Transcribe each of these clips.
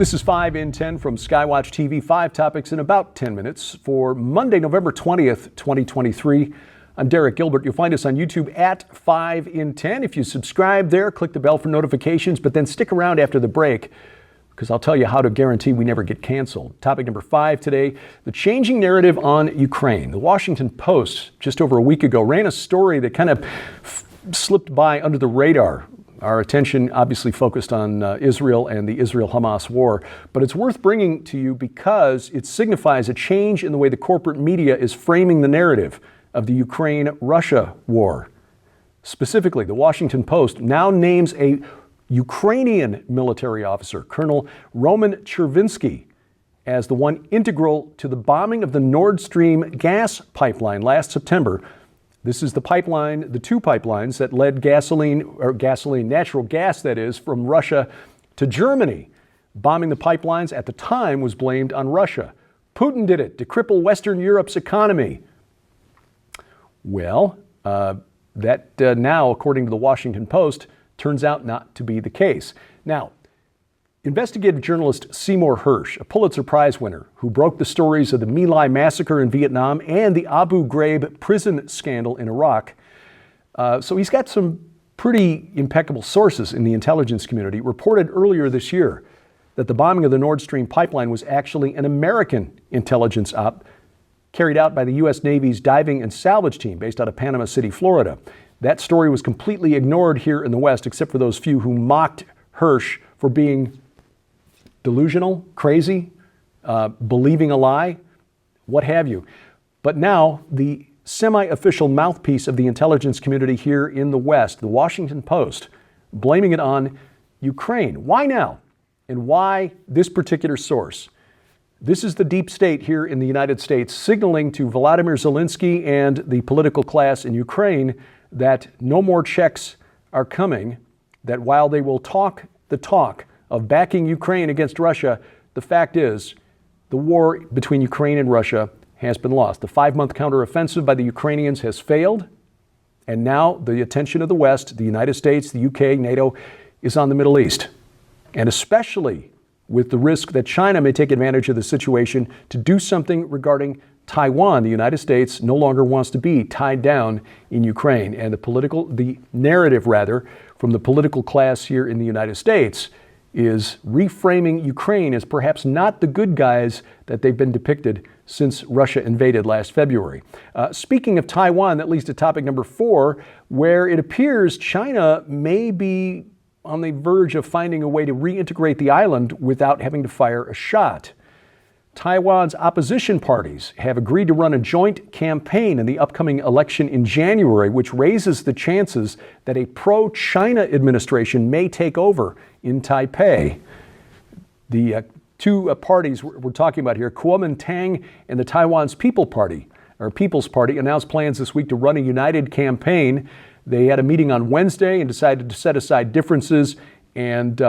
This is 5 in 10 from Skywatch TV, 5 topics in about 10 minutes for Monday, November 20th, 2023. I'm Derek Gilbert. You'll find us on YouTube at 5 in 10. If you subscribe there, click the bell for notifications, but then stick around after the break because I'll tell you how to guarantee we never get canceled. Topic number 5 today, the changing narrative on Ukraine. The Washington Post just over a week ago ran a story that kind of slipped by under the radar. Our attention obviously focused on Israel and the Israel-Hamas war, but it's worth bringing to you because it signifies a change in the way the corporate media is framing the narrative of the Ukraine-Russia war. Specifically, the Washington Post now names a Ukrainian military officer, Colonel Roman Chervinsky, as the one integral to the bombing of the Nord Stream gas pipeline last September. This is the pipeline, the two pipelines that led natural gas that is, from Russia to Germany. Bombing the pipelines at the time was blamed on Russia. Putin did it to cripple Western Europe's economy. Well, that now, according to the Washington Post, turns out not to be the case. Now, investigative journalist Seymour Hersh, a Pulitzer Prize winner who broke the stories of the My Lai massacre in Vietnam and the Abu Ghraib prison scandal in Iraq, so he's got some pretty impeccable sources in the intelligence community, reported earlier this year that the bombing of the Nord Stream pipeline was actually an American intelligence op carried out by the U.S. Navy's diving and salvage team based out of Panama City, Florida. That story was completely ignored here in the West, except for those few who mocked Hersh for being delusional, crazy, believing a lie, what have you. But now the semi-official mouthpiece of the intelligence community here in the West, the Washington Post, blaming it on Ukraine. Why now? And why this particular source? This is the deep state here in the United States signaling to Volodymyr Zelensky and the political class in Ukraine that no more checks are coming, that while they will talk the talk of backing Ukraine against Russia, the fact is the war between Ukraine and Russia has been lost. The 5-month counteroffensive by the Ukrainians has failed, and now the attention of the West, the United States, the UK, NATO, is on the Middle East, and especially with the risk that China may take advantage of the situation to do something regarding Taiwan. The United States no longer wants to be tied down in Ukraine, and the narrative from the political class here in the United States is reframing Ukraine as perhaps not the good guys that they've been depicted since Russia invaded last February. Speaking of Taiwan, that leads to topic number 4, where it appears China may be on the verge of finding a way to reintegrate the island without having to fire a shot. Taiwan's opposition parties have agreed to run a joint campaign in the upcoming election in January, which raises the chances that a pro-China administration may take over in Taipei. The two parties we're talking about here, Kuomintang and the Taiwan's People's Party, announced plans this week to run a united campaign. They had a meeting on Wednesday and decided to set aside differences and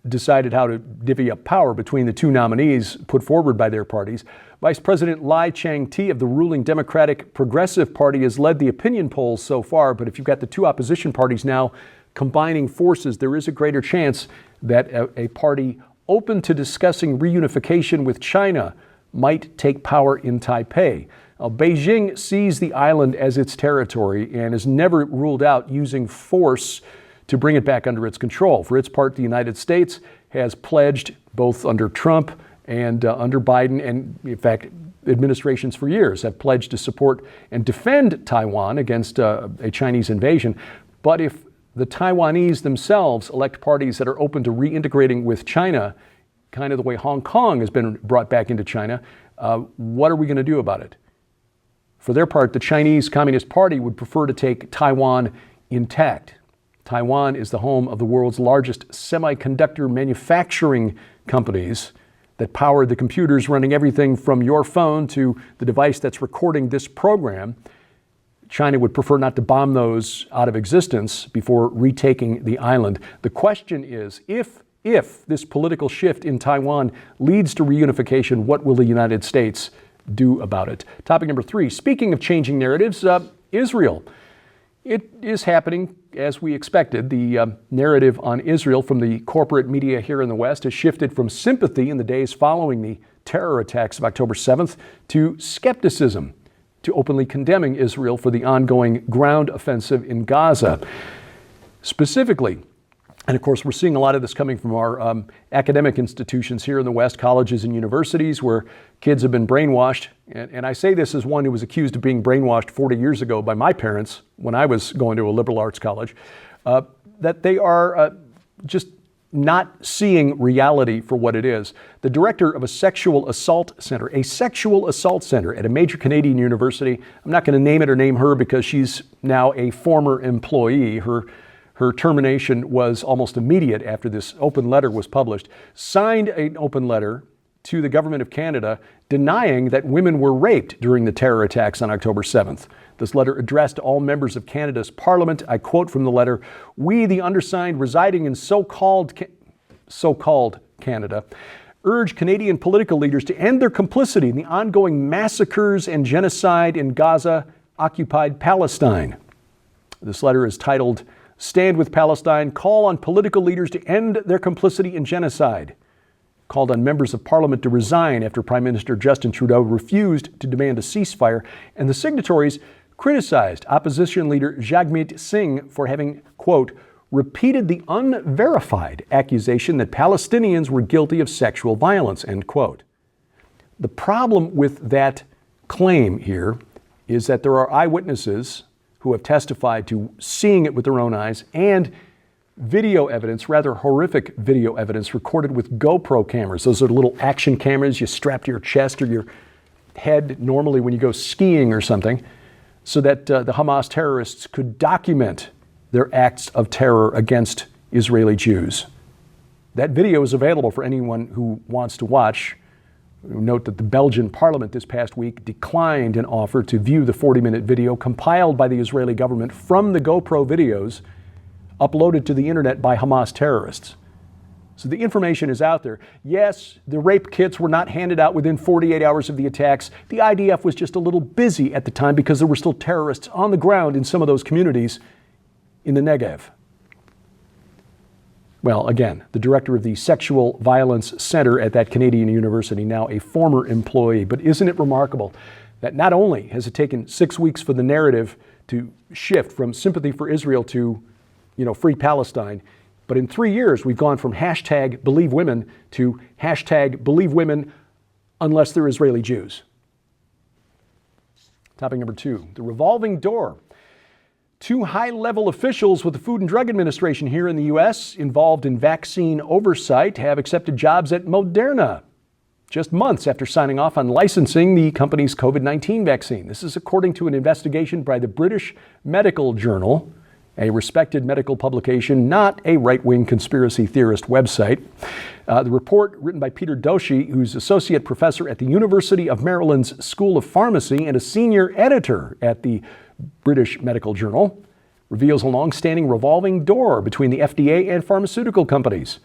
decided how to divvy up power between the two nominees put forward by their parties. Vice President Lai Chang-te of the ruling Democratic Progressive Party has led the opinion polls so far, but if you've got the two opposition parties now combining forces, there is a greater chance that a party open to discussing reunification with China might take power in Taipei. Beijing sees the island as its territory and has never ruled out using force to bring it back under its control. For its part, the United States has pledged, both under Trump and under Biden, and in fact, administrations for years have pledged to support and defend Taiwan against a Chinese invasion. But if the Taiwanese themselves elect parties that are open to reintegrating with China, kind of the way Hong Kong has been brought back into China, what are we going to do about it? For their part, the Chinese Communist Party would prefer to take Taiwan intact. Taiwan is the home of the world's largest semiconductor manufacturing companies that power the computers running everything from your phone to the device that's recording this program. China would prefer not to bomb those out of existence before retaking the island. The question is, if this political shift in Taiwan leads to reunification, what will the United States do about it? Topic number 3, speaking of changing narratives, Israel. It is happening as we expected, the narrative on Israel from the corporate media here in the West has shifted from sympathy in the days following the terror attacks of October 7th to skepticism, to openly condemning Israel for the ongoing ground offensive in Gaza. Specifically, and of course, we're seeing a lot of this coming from our academic institutions here in the West, colleges and universities, where kids have been brainwashed. And I say this as one who was accused of being brainwashed 40 years ago by my parents when I was going to a liberal arts college, that they are just not seeing reality for what it is. The director of a sexual assault center at a major Canadian university, I'm not going to name it or name her because she's now a former employee. Her termination was almost immediate after this open letter was published, signed an open letter to the government of Canada denying that women were raped during the terror attacks on October 7th. This letter addressed to all members of Canada's Parliament. I quote from the letter, "We, the undersigned, residing in so-called Canada, urge Canadian political leaders to end their complicity in the ongoing massacres and genocide in Gaza, occupied Palestine." This letter is titled, "Stand with Palestine, call on political leaders to end their complicity in genocide." Called on members of Parliament to resign after Prime Minister Justin Trudeau refused to demand a ceasefire, and the signatories criticized opposition leader Jagmeet Singh for having, quote, repeated the unverified accusation that Palestinians were guilty of sexual violence, end quote. The problem with that claim here is that there are eyewitnesses who have testified to seeing it with their own eyes and video evidence, rather horrific video evidence recorded with GoPro cameras. Those are little action cameras you strap to your chest or your head normally when you go skiing or something, so that the Hamas terrorists could document their acts of terror against Israeli Jews. That video is available for anyone who wants to watch. Note that the Belgian parliament this past week declined an offer to view the 40-minute video compiled by the Israeli government from the GoPro videos uploaded to the internet by Hamas terrorists. So the information is out there. Yes, the rape kits were not handed out within 48 hours of the attacks. The IDF was just a little busy at the time because there were still terrorists on the ground in some of those communities in the Negev. Well, again, the director of the Sexual Violence Center at that Canadian university, now a former employee. But isn't it remarkable that not only has it taken 6 weeks for the narrative to shift from sympathy for Israel to, free Palestine, but in 3 years we've gone from hashtag believe women to hashtag believe women unless they're Israeli Jews. Topic number 2, the revolving door. 2 high-level officials with the Food and Drug Administration here in the U.S. involved in vaccine oversight have accepted jobs at Moderna just months after signing off on licensing the company's COVID-19 vaccine. This is according to an investigation by the British Medical Journal, a respected medical publication, not a right-wing conspiracy theorist website. The report, written by Peter Doshi, who's associate professor at the University of Maryland's School of Pharmacy and a senior editor at the British Medical Journal, reveals a long-standing revolving door between the FDA and pharmaceutical companies,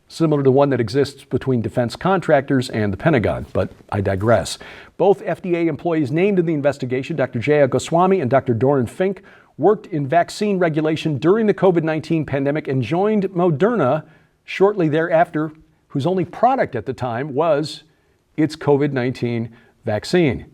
similar to one that exists between defense contractors and the Pentagon, but I digress. Both FDA employees named in the investigation, Dr. Jaya Goswami and Dr. Doran Fink, worked in vaccine regulation during the COVID-19 pandemic and joined Moderna shortly thereafter, whose only product at the time was its COVID-19 vaccine.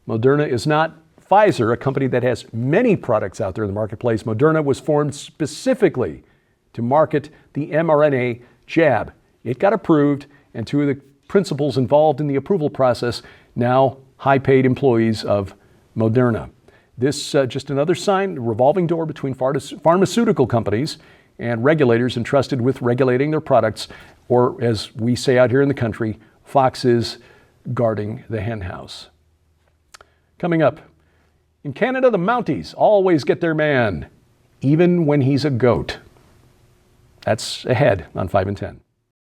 Moderna is not Pfizer, a company that has many products out there in the marketplace. Moderna was formed specifically to market the mRNA jab. It got approved, and 2 of the principals involved in the approval process now high-paid employees of Moderna. This just another sign, a revolving door between pharmaceutical companies and regulators entrusted with regulating their products, or as we say out here in the country, foxes guarding the henhouse. Coming up, in Canada, the Mounties always get their man, even when he's a goat. That's ahead on 5 and 10.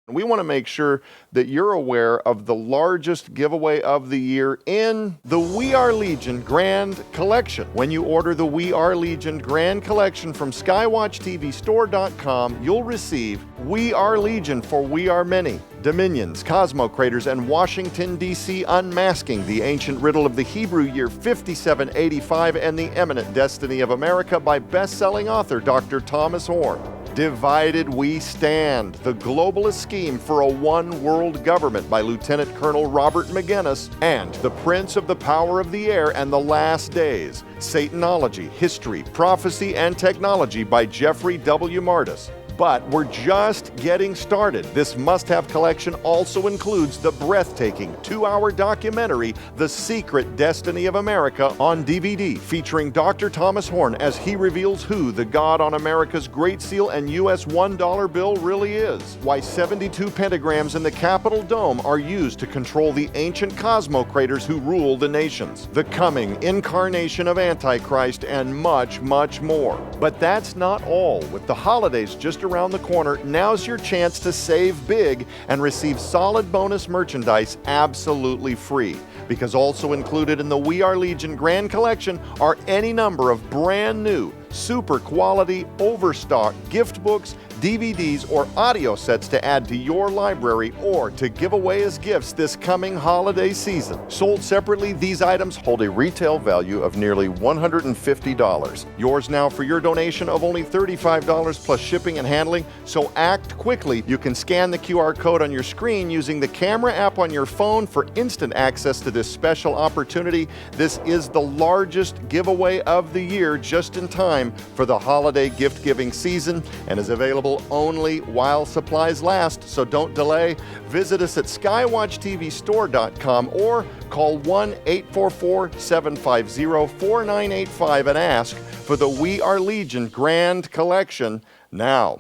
We want to make sure that you're aware of the largest giveaway of the year in the We Are Legion Grand Collection. When you order the We Are Legion Grand Collection from SkywatchTVStore.com, you'll receive We Are Legion for We Are Many, dominions, cosmocrators, and Washington, D.C. unmasking the ancient riddle of the Hebrew year 5785 and the eminent destiny of America by best-selling author Dr. Thomas Horn. Divided We Stand, the globalist scheme for a one-world government by Lieutenant Colonel Robert McGinnis, and The Prince of the Power of the Air and the Last Days, Satanology, History, Prophecy, and Technology by Jeffrey W. Martis. But we're just getting started. This must-have collection also includes the breathtaking 2-hour documentary, The Secret Destiny of America, on DVD, featuring Dr. Thomas Horn as he reveals who the God on America's Great Seal and U.S. $1 bill really is, why 72 pentagrams in the Capitol Dome are used to control the ancient cosmocrators who rule the nations, the coming incarnation of Antichrist, and much, much more. But that's not all. With the holidays just around the corner, now's your chance to save big and receive solid bonus merchandise absolutely free. Because also included in the We Are Legion Grand Collection are any number of brand new, super quality, overstock gift books, DVDs, or audio sets to add to your library or to give away as gifts this coming holiday season. Sold separately, these items hold a retail value of nearly $150. Yours now for your donation of only $35 plus shipping and handling, so act quickly. You can scan the QR code on your screen using the camera app on your phone for instant access to this special opportunity. This is the largest giveaway of the year, just in time for the holiday gift-giving season, and is available only while supplies last, so don't delay. Visit us at skywatchtvstore.com or call 1-844-750-4985 and ask for the We Are Legion Grand Collection now.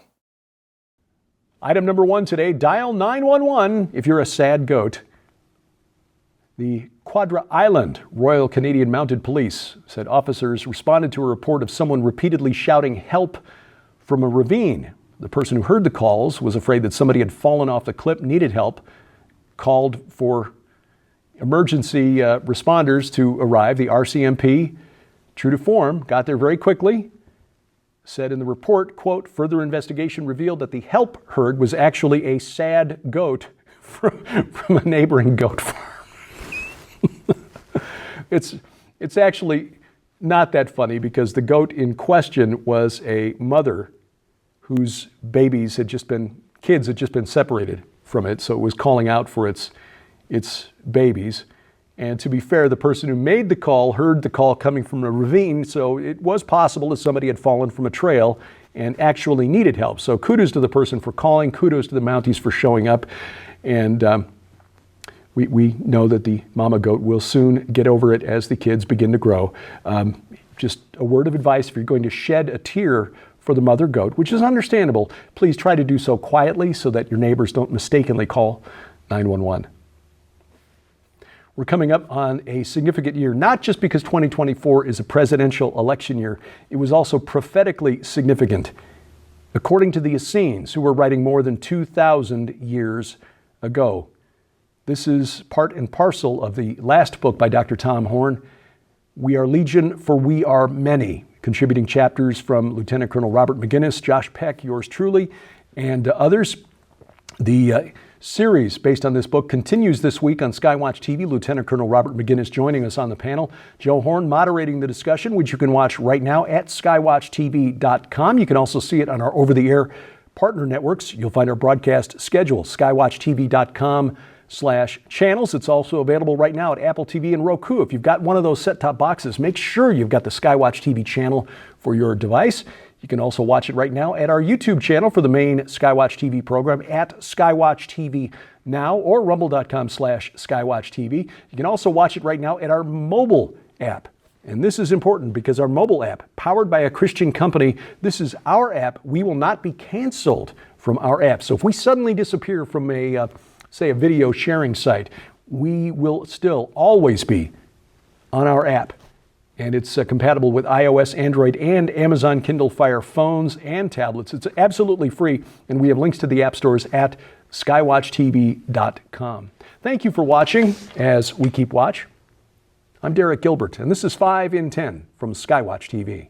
Item number 1 today, dial 911 if you're a sad goat. The Quadra Island Royal Canadian Mounted Police said officers responded to a report of someone repeatedly shouting help from a ravine. The person who heard the calls was afraid that somebody had fallen off the cliff, needed help, called for emergency responders to arrive. The RCMP, true to form, got there very quickly. Said in the report, quote, further investigation revealed that the help heard was actually a sad goat from a neighboring goat farm. It's actually not that funny because the goat in question was a mother whose kids had just been separated from it, so it was calling out for its babies. And to be fair, the person who made the call heard the call coming from a ravine, so it was possible that somebody had fallen from a trail and actually needed help. So kudos to the person for calling, kudos to the Mounties for showing up, and we know that the mama goat will soon get over it as the kids begin to grow. Just a word of advice, if you're going to shed a tear for the mother goat, which is understandable, please try to do so quietly so that your neighbors don't mistakenly call 911. We're coming up on a significant year, not just because 2024 is a presidential election year, it was also prophetically significant. According to the Essenes, who were writing more than 2,000 years ago. This is part and parcel of the last book by Dr. Tom Horn, We Are Legion, for We Are Many, contributing chapters from Lieutenant Colonel Robert McGinnis, Josh Peck, yours truly, and others. The series based on this book continues this week on Skywatch TV. Lieutenant Colonel Robert McGinnis joining us on the panel. Joe Horn moderating the discussion, which you can watch right now at skywatchtv.com. You can also see it on our over-the-air partner networks. You'll find our broadcast schedule, skywatchtv.com/channels. It's also available right now at Apple TV and Roku. If you've got one of those set-top boxes, make sure you've got the Skywatch TV channel for your device. You can also watch it right now at our YouTube channel for the main Skywatch TV program at Skywatch TV Now or rumble.com/Skywatch TV. You can also watch it right now at our mobile app. And this is important because our mobile app, powered by a Christian company, this is our app. We will not be canceled from our app. So if we suddenly disappear from say a video sharing site, we will still always be on our app. And it's compatible with iOS, Android, and Amazon Kindle Fire phones and tablets. It's absolutely free, and we have links to the app stores at skywatchtv.com. Thank you for watching as we keep watch. I'm Derek Gilbert, and this is 5 in 10 from Skywatch TV.